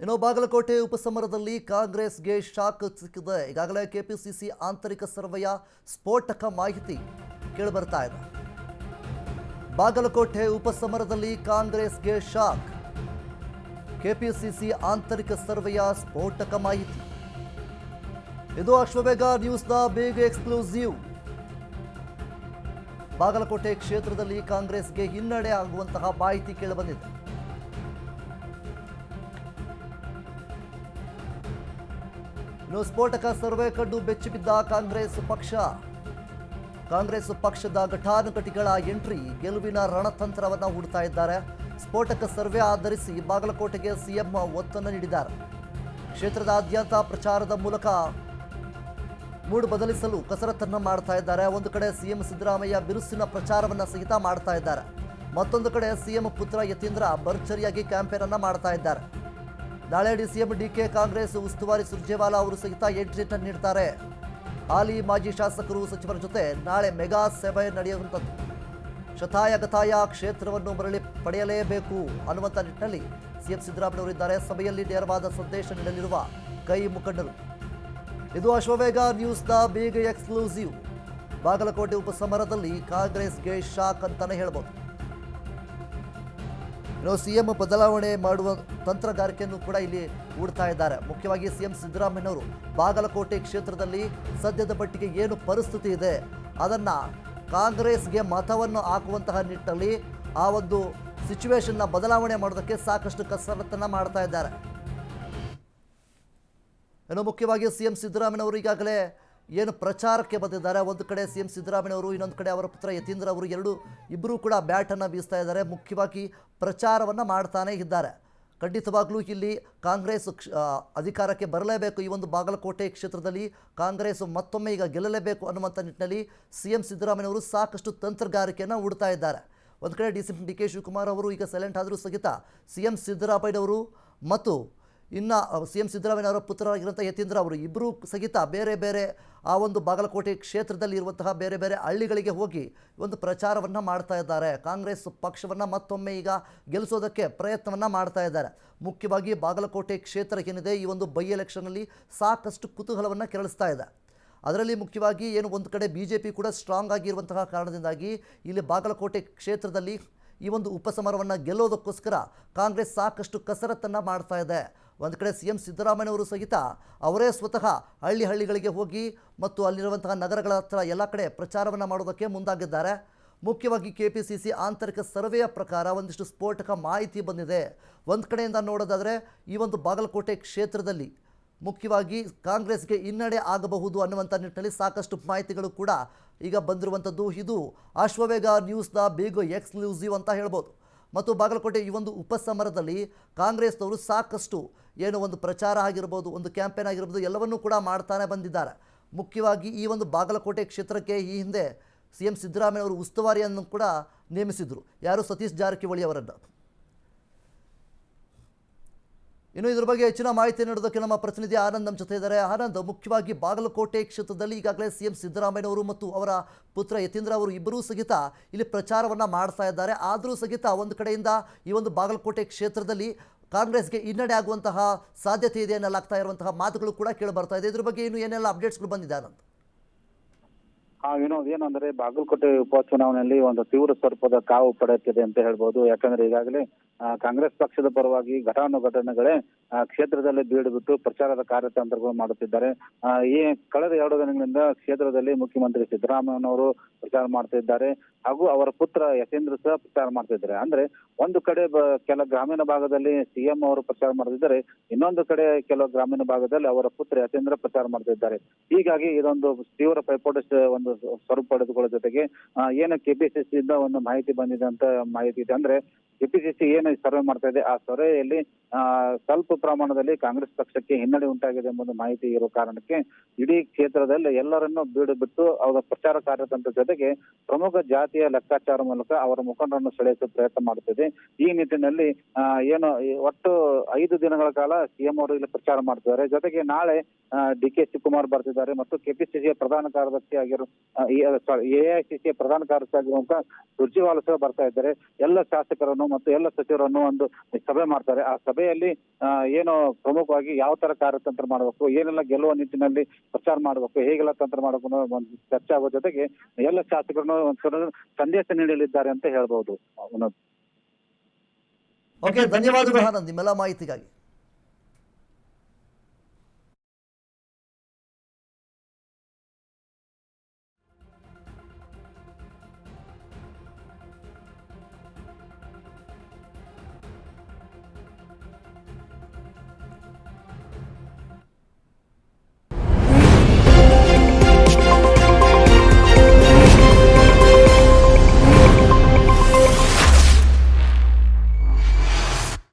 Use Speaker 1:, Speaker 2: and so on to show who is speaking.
Speaker 1: ಇನ್ನು ಬಾಗಲಕೋಟೆ ಉಪಸಮರದಲ್ಲಿ ಕಾಂಗ್ರೆಸ್ಗೆ ಶಾಕ್ ಸಿಕ್ಕಿದೆ. ಈಗಾಗಲೇ ಕೆಪಿಸಿಸಿ ಆಂತರಿಕ ಸರ್ವೆಯ ಸ್ಫೋಟಕ ಮಾಹಿತಿ ಕೇಳಿಬರ್ತಾ ಇದೆ. ಬಾಗಲಕೋಟೆ ಉಪಸಮರದಲ್ಲಿ ಕಾಂಗ್ರೆಸ್ಗೆ ಶಾಕ್. ಕೆಪಿಸಿಸಿ ಆಂತರಿಕ ಸರ್ವೆಯ ಸ್ಫೋಟಕ ಮಾಹಿತಿ. ಇದು ಅಶ್ವವೇಗ ನ್ಯೂಸ್ನ ಬಿಗ್ ಎಕ್ಸ್ಕ್ಲೂಸಿವ್. ಬಾಗಲಕೋಟೆ ಕ್ಷೇತ್ರದಲ್ಲಿ ಕಾಂಗ್ರೆಸ್ಗೆ ಹಿನ್ನಡೆ ಆಗುವಂತಹ ಮಾಹಿತಿ ಕೇಳಿಬಂದಿದೆ. ಇನ್ನು ಸ್ಫೋಟಕ ಸರ್ವೆ ಕಂಡು ಬೆಚ್ಚಿಬಿದ್ದ ಕಾಂಗ್ರೆಸ್ ಪಕ್ಷದ ಘಟಾನುಘಟಿಗಳ ಎಂಟ್ರಿ ಗೆಲುವಿನ ರಣತಂತ್ರವನ್ನು ಹೂಡ್ತಾ ಇದ್ದಾರೆ. ಸ್ಫೋಟಕ ಸರ್ವೆ ಆಧರಿಸಿ ಬಾಗಲಕೋಟೆಗೆ ಸಿಎಂ ಒತ್ತನ್ನು ನೀಡಿದ್ದಾರೆ. ಕ್ಷೇತ್ರದಾದ್ಯಂತ ಪ್ರಚಾರದ ಮೂಲಕ ಮೂಡ್ ಬದಲಿಸಲು ಕಸರತ್ತನ್ನು ಮಾಡ್ತಾ ಇದ್ದಾರೆ. ಒಂದು ಕಡೆ ಸಿಎಂ ಸಿದ್ದರಾಮಯ್ಯ ಬಿರುಸಿನ ಪ್ರಚಾರವನ್ನು ಸಹಿತ ಮಾಡ್ತಾ ಇದ್ದಾರೆ. ಮತ್ತೊಂದು ಕಡೆ ಸಿಎಂ ಪುತ್ರ ಯತೀಂದ್ರ ಭರ್ಜರಿಯಾಗಿ ಕ್ಯಾಂಪೇನ್ ಅನ್ನು ಮಾಡ್ತಾ ಇದ್ದಾರೆ. ನಾಳೆ ಡಿಸಿಎಂ ಡಿಕೆ ಕಾಂಗ್ರೆಸ್ ಉಸ್ತುವಾರಿ ಸುರ್ಜೇವಾಲಾ ಅವರು ಸಹಿತ ಎಂಟ್ರಿ ನೀಡ್ತಾರೆ. ಹಾಲಿ ಮಾಜಿ ಶಾಸಕರು ಸಚಿವರ ಜೊತೆ ನಾಳೆ ಮೆಗಾ ಸಭೆ ನಡೆಯುವಂಥದ್ದು. ಶತಾಯಗತಾಯ ಕ್ಷೇತ್ರವನ್ನು ಮರಳಿ ಪಡೆಯಲೇಬೇಕು ಅನ್ನುವಂಥ ನಿಟ್ಟಿನಲ್ಲಿ ಸಿಎಂ ಸಿದ್ದರಾಮಯ್ಯನವರಿದ್ದಾರೆ. ಸಭೆಯಲ್ಲಿ ನೇರವಾದ ಸಂದೇಶ ನೀಡಲಿರುವ ಕೈ ಮುಖಂಡರು. ಇದು ಅಶ್ವವೇಗ ನ್ಯೂಸ್ನ ಬಿಗ್ ಎಕ್ಸ್ಕ್ಲೂಸಿವ್. ಬಾಗಲಕೋಟೆ ಉಪಸಮರದಲ್ಲಿ ಕಾಂಗ್ರೆಸ್ಗೆ ಶಾಕ್ ಅಂತಾನೆ ಹೇಳ್ಬೋದು. ಇನ್ನು ಸಿಎಂ ಬದಲಾವಣೆ ಮಾಡುವ ತಂತ್ರಗಾರಿಕೆಯನ್ನು ಕೂಡ ಇಲ್ಲಿ ಹೂಡ್ತಾ ಇದ್ದಾರೆ. ಮುಖ್ಯವಾಗಿ ಸಿಎಂ ಸಿದ್ದರಾಮಯ್ಯನವರು ಬಾಗಲಕೋಟೆ ಕ್ಷೇತ್ರದಲ್ಲಿ ಸದ್ಯದ ಮಟ್ಟಿಗೆ ಏನು ಪರಿಸ್ಥಿತಿ ಇದೆ ಅದನ್ನು ಕಾಂಗ್ರೆಸ್ಗೆ ಮತವನ್ನು ಹಾಕುವಂತಹ ನಿಟ್ಟಿನಲ್ಲಿ ಆ ಒಂದು ಸಿಚುವೇಶನ್ನ ಬದಲಾವಣೆ ಮಾಡೋದಕ್ಕೆ ಸಾಕಷ್ಟು ಕಸರತ್ತನ್ನು ಮಾಡ್ತಾ ಇದ್ದಾರೆ. ಇನ್ನು ಮುಖ್ಯವಾಗಿ ಸಿಎಂ ಸಿದ್ದರಾಮಯ್ಯನವರು ಈಗಾಗಲೇ ಏನು ಪ್ರಚಾರಕ್ಕೆ ಬಂದಿದ್ದಾರೆ. ಒಂದು ಕಡೆ ಸಿಎಂ ಸಿದ್ದರಾಮಯ್ಯನವರು, ಇನ್ನೊಂದು ಕಡೆ ಅವರ ಪುತ್ರ ಯತೀಂದ್ರ ಅವರು ಇಬ್ಬರೂ ಕೂಡ ಬ್ಯಾಟನ್ನು ಬೀಸ್ತಾ ಇದ್ದಾರೆ. ಮುಖ್ಯವಾಗಿ ಪ್ರಚಾರವನ್ನು ಮಾಡ್ತಾನೇ ಇದ್ದಾರೆ. ಖಂಡಿತವಾಗ್ಲೂ ಇಲ್ಲಿ ಕಾಂಗ್ರೆಸ್ ಅಧಿಕಾರಕ್ಕೆ ಬರಲೇಬೇಕು. ಈ ಒಂದು ಬಾಗಲಕೋಟೆ ಕ್ಷೇತ್ರದಲ್ಲಿ ಕಾಂಗ್ರೆಸ್ ಮತ್ತೊಮ್ಮೆ ಈಗ ಗೆಲ್ಲಲೇಬೇಕು ಅನ್ನುವಂಥ ನಿಟ್ಟಿನಲ್ಲಿ ಸಿಎಂ ಸಿದ್ದರಾಮಯ್ಯನವರು ಸಾಕಷ್ಟು ತಂತ್ರಗಾರಿಕೆಯನ್ನು ಹೂಡ್ತಾ ಇದ್ದಾರೆ. ಒಂದು ಕಡೆ ಡಿ.ಕೆ ಶಿವಕುಮಾರ್ ಅವರು ಈಗ ಸೈಲೆಂಟ್ ಆದರೂ ಸಹಿತ ಸಿಎಂ ಸಿದ್ದರಾಮಯ್ಯನವರು ಮತ್ತು ಇನ್ನು ಸಿಎಂ ಸಿದ್ದರಾಮಯ್ಯನವರ ಪುತ್ರರಾಗಿರುವಂಥ ಯತೀಂದ್ರ ಅವರು ಇಬ್ಬರೂ ಸಹಿತ ಬೇರೆ ಬೇರೆ ಆ ಒಂದು ಬಾಗಲಕೋಟೆ ಕ್ಷೇತ್ರದಲ್ಲಿ ಇರುವಂತಹ ಬೇರೆ ಬೇರೆ ಹಳ್ಳಿಗಳಿಗೆ ಹೋಗಿ ಒಂದು ಪ್ರಚಾರವನ್ನು ಮಾಡ್ತಾ ಇದ್ದಾರೆ. ಕಾಂಗ್ರೆಸ್ ಪಕ್ಷವನ್ನು ಮತ್ತೊಮ್ಮೆ ಈಗ ಗೆಲ್ಲಿಸೋದಕ್ಕೆ ಪ್ರಯತ್ನವನ್ನು ಮಾಡ್ತಾ ಇದ್ದಾರೆ. ಮುಖ್ಯವಾಗಿ ಬಾಗಲಕೋಟೆ ಕ್ಷೇತ್ರ ಏನಿದೆ ಈ ಒಂದು ಬೈ ಎಲೆಕ್ಷನಲ್ಲಿ ಸಾಕಷ್ಟು ಕುತೂಹಲವನ್ನು ಕೆರಳಿಸ್ತಾ ಇದೆ. ಅದರಲ್ಲಿ ಮುಖ್ಯವಾಗಿ ಏನು ಒಂದು ಕಡೆ BJP ಕೂಡ ಸ್ಟ್ರಾಂಗ್ ಆಗಿರುವಂತಹ ಕಾರಣದಿಂದಾಗಿ ಇಲ್ಲಿ ಬಾಗಲಕೋಟೆ ಕ್ಷೇತ್ರದಲ್ಲಿ ಈ ಒಂದು ಉಪಸಮರವನ್ನು ಗೆಲ್ಲೋದಕ್ಕೋಸ್ಕರ ಕಾಂಗ್ರೆಸ್ ಸಾಕಷ್ಟು ಕಸರತ್ತನ್ನು ಮಾಡ್ತಾ ಇದೆ. ಒಂದು ಕಡೆ ಸಿಎಂ ಸಿದ್ದರಾಮಯ್ಯನವರು ಸಹಿತ ಅವರೇ ಸ್ವತಃ ಹಳ್ಳಿಗಳಿಗೆ ಹೋಗಿ ಮತ್ತು ಅಲ್ಲಿರುವಂತಹ ನಗರಗಳ ಹತ್ರ ಎಲ್ಲ ಕಡೆ ಪ್ರಚಾರವನ್ನು ಮಾಡೋದಕ್ಕೆ ಮುಂದಾಗಿದ್ದಾರೆ. ಮುಖ್ಯವಾಗಿ ಕೆಪಿಸಿಸಿ ಆಂತರಿಕ ಸರ್ವೆಯ ಪ್ರಕಾರ ಒಂದಿಷ್ಟು ಸ್ಫೋಟಕ ಮಾಹಿತಿ ಬಂದಿದೆ. ಒಂದು ಕಡೆಯಿಂದ ನೋಡೋದಾದರೆ ಈ ಒಂದು ಬಾಗಲಕೋಟೆ ಕ್ಷೇತ್ರದಲ್ಲಿ ಮುಖ್ಯವಾಗಿ ಕಾಂಗ್ರೆಸ್ಗೆ ಹಿನ್ನಡೆ ಆಗಬಹುದು ಅನ್ನುವಂಥ ನಿಟ್ಟಿನಲ್ಲಿ ಸಾಕಷ್ಟು ಮಾಹಿತಿಗಳು ಕೂಡ ಈಗ ಬಂದಿರುವಂಥದ್ದು. ಇದು ಅಶ್ವವೇಗ ನ್ಯೂಸ್ನ ಬಿಗ್ ಎಕ್ಸ್ಕ್ಲೂಸಿವ್ ಅಂತ ಹೇಳ್ಬೋದು. ಮತ್ತು ಬಾಗಲಕೋಟೆ ಈ ಒಂದು ಉಪಸಮರದಲ್ಲಿ ಕಾಂಗ್ರೆಸ್ನವರು ಸಾಕಷ್ಟು ಏನು ಒಂದು ಪ್ರಚಾರ ಆಗಿರ್ಬೋದು, ಒಂದು ಕ್ಯಾಂಪೇನ್ ಆಗಿರ್ಬೋದು, ಎಲ್ಲವನ್ನೂ ಕೂಡ ಮಾಡ್ತಾನೆ ಬಂದಿದ್ದಾರೆ. ಮುಖ್ಯವಾಗಿ ಈ ಒಂದು ಬಾಗಲಕೋಟೆ ಕ್ಷೇತ್ರಕ್ಕೆ ಈ ಹಿಂದೆ ಸಿಎಂ ಸಿದ್ದರಾಮಯ್ಯವರು ಉಸ್ತುವಾರಿಯನ್ನು ಕೂಡ ನೇಮಿಸಿದರು. ಯಾರು? ಸತೀಶ್ ಜಾರಕಿಹೊಳಿ ಅವರನ್ನು. ಇನ್ನು ಇದ್ರ ಬಗ್ಗೆ ಹೆಚ್ಚಿನ ಮಾಹಿತಿ ನೀಡೋದಕ್ಕೆ ನಮ್ಮ ಪ್ರತಿನಿಧಿ ಆನಂದ್ ನಮ್ಮ ಜೊತೆ ಇದ್ದಾರೆ. ಆನಂದ್, ಮುಖ್ಯವಾಗಿ ಬಾಗಲಕೋಟೆ ಕ್ಷೇತ್ರದಲ್ಲಿ ಈಗಾಗಲೇ ಸಿಎಂ ಸಿದ್ದರಾಮಯ್ಯನವರು ಮತ್ತು ಅವರ ಪುತ್ರ ಯತೀಂದ್ರ ಅವರು ಇಬ್ಬರೂ ಸಹಿತ ಇಲ್ಲಿ ಪ್ರಚಾರವನ್ನು ಮಾಡ್ತಾ ಇದ್ದಾರೆ. ಆದರೂ ಸಹಿತ ಒಂದು ಕಡೆಯಿಂದ ಈ ಒಂದು ಬಾಗಲಕೋಟೆ ಕ್ಷೇತ್ರದಲ್ಲಿ ಕಾಂಗ್ರೆಸ್ಗೆ ಹಿನ್ನಡೆ ಆಗುವಂತಹ ಸಾಧ್ಯತೆ ಇದೆ ಎನ್ನಲಾಗ್ತಾ ಇರುವಂತಹ ಮಾತುಗಳು ಕೂಡ ಕೇಳಿ ಬರ್ತಾ ಇದೆ. ಇದ್ರ ಬಗ್ಗೆ ಏನೆಲ್ಲ ಅಪ್ಡೇಟ್ಸ್ಗಳು ಬಂದಿದೆ ಆನಂದ್?
Speaker 2: ವಿನೋದ್, ಏನಂದ್ರೆ ಬಾಗಲಕೋಟೆ ಉಪಚುನಾವಣೆಯಲ್ಲಿ ಒಂದು ತೀವ್ರ ಸ್ವರೂಪದ ಕಾವು ಪಡೆಯುತ್ತಿದೆ ಅಂತ ಹೇಳ್ಬೋದು. ಯಾಕಂದ್ರೆ ಈಗಾಗಲೇ ಕಾಂಗ್ರೆಸ್ ಪಕ್ಷದ ಪರವಾಗಿ ಘಟಾನುಘಟನೆಗಳೇ ಕ್ಷೇತ್ರದಲ್ಲಿ ಬೀಡು ಬಿಟ್ಟು ಪ್ರಚಾರದ ಕಾರ್ಯತಂತ್ರಗಳು ಮಾಡುತ್ತಿದ್ದಾರೆ. ಈ ಕಳೆದ 2 ದಿನಗಳಿಂದ ಕ್ಷೇತ್ರದಲ್ಲಿ ಮುಖ್ಯಮಂತ್ರಿ ಸಿದ್ದರಾಮಯ್ಯನವರು ಪ್ರಚಾರ ಮಾಡ್ತಿದ್ದಾರೆ, ಹಾಗೂ ಅವರ ಪುತ್ರ ಯತೀಂದ್ರ ಸಹ ಪ್ರಚಾರ ಮಾಡ್ತಿದ್ದಾರೆ. ಅಂದ್ರೆ ಒಂದು ಕಡೆ ಕೆಲ ಗ್ರಾಮೀಣ ಭಾಗದಲ್ಲಿ ಸಿಎಂ ಅವರು ಪ್ರಚಾರ ಮಾಡ್ತಿದ್ದಾರೆ, ಇನ್ನೊಂದು ಕಡೆ ಕೆಲವು ಗ್ರಾಮೀಣ ಭಾಗದಲ್ಲಿ ಅವರ ಪುತ್ರ ಯತೀಂದ್ರ ಪ್ರಚಾರ ಮಾಡ್ತಿದ್ದಾರೆ. ಹೀಗಾಗಿ ಇದೊಂದು ತೀವ್ರ ಪೈಪೋಟಿ ಒಂದು ಸ್ವರೂಪ ಪಡೆದುಕೊಳ್ಳೋ ಜೊತೆಗೆ ಏನು ಕೆಪಿಸಿಸಿ ಇಂದ ಒಂದು ಮಾಹಿತಿ ಬಂದಿದೆ ಅಂತ ಮಾಹಿತಿ ಇದೆ. ಅಂದ್ರೆ ಕೆಪಿಸಿಸಿ ಏನು ಸರ್ವೆ ಮಾಡ್ತಾ ಇದೆ, ಆ ಸರ್ವೆಯಲ್ಲಿ ಸ್ವಲ್ಪ ಪ್ರಮಾಣದಲ್ಲಿ ಕಾಂಗ್ರೆಸ್ ಪಕ್ಷಕ್ಕೆ ಹಿನ್ನಡೆ ಉಂಟಾಗಿದೆ ಎಂಬುದು ಮಾಹಿತಿ ಇರುವ ಕಾರಣಕ್ಕೆ ಇಡೀ ಕ್ಷೇತ್ರದಲ್ಲಿ ಎಲ್ಲರನ್ನೂ ಬೀಡು ಬಿಟ್ಟು ಅವರ ಪ್ರಚಾರ ಕಾರ್ಯತಂತ್ರ ಜೊತೆಗೆ ಪ್ರಮುಖ ಜಾತಿಯ ಲೆಕ್ಕಾಚಾರ ಮೂಲಕ ಅವರ ಮುಖಂಡರನ್ನು ಸೆಳೆಯುವ ಪ್ರಯತ್ನ ಮಾಡುತ್ತಿದೆ. ಈ ನಿಟ್ಟಿನಲ್ಲಿ ಏನು ಒಟ್ಟು 5 ದಿನಗಳ ಕಾಲ ಸಿಎಂ ಅವರು ಇಲ್ಲಿ ಪ್ರಚಾರ ಮಾಡ್ತಿದ್ದಾರೆ. ಜೊತೆಗೆ ನಾಳೆ ಡಿ.ಕೆ ಶಿವಕುಮಾರ್ ಬರ್ತಿದ್ದಾರೆ ಮತ್ತು ಕೆಪಿಸಿಸಿಯ ಪ್ರಧಾನ ಕಾರ್ಯದರ್ಶಿ ಆಗಿರೋ ಎಐಸಿಸಿಯ ಪ್ರಧಾನ ಕಾರ್ಯದರ್ಶಿ ಆಗಿರುವಂತಹ ಸುರ್ಜೇವಾಲಾ ಸಹ ಬರ್ತಾ ಇದ್ದಾರೆ. ಎಲ್ಲ ಶಾಸಕರನ್ನು ಮತ್ತು ಎಲ್ಲ ಸಚಿವರನ್ನು ಒಂದು ಸಭೆ ಮಾಡ್ತಾರೆ. ಆ ಸಭೆಯಲ್ಲಿ ಏನು ಪ್ರಮುಖವಾಗಿ ಯಾವ ತರ ಕಾರ್ಯತಂತ್ರ ಮಾಡಬೇಕು, ಏನೆಲ್ಲ ಗೆಲ್ಲುವ ನಿಟ್ಟಿನಲ್ಲಿ ಪ್ರಚಾರ ಮಾಡಬೇಕು, ಹೇಗೆಲ್ಲ ತಂತ್ರ ಮಾಡಬೇಕು ಅನ್ನೋ ಒಂದು ಚರ್ಚೆ ಆಗೋ ಜೊತೆಗೆ ಎಲ್ಲ ಶಾಸಕರನ್ನು ಒಂದ್ಸಲ ಸಂದೇಶ ನೀಡಲಿದ್ದಾರೆ ಅಂತ ಹೇಳ್ಬಹುದು.
Speaker 1: ಓಕೆ, ಧನ್ಯವಾದಗಳು ಆನಂದ್ ನಿಮ್ಮೆಲ್ಲ ಮಾಹಿತಿಗಾಗಿ.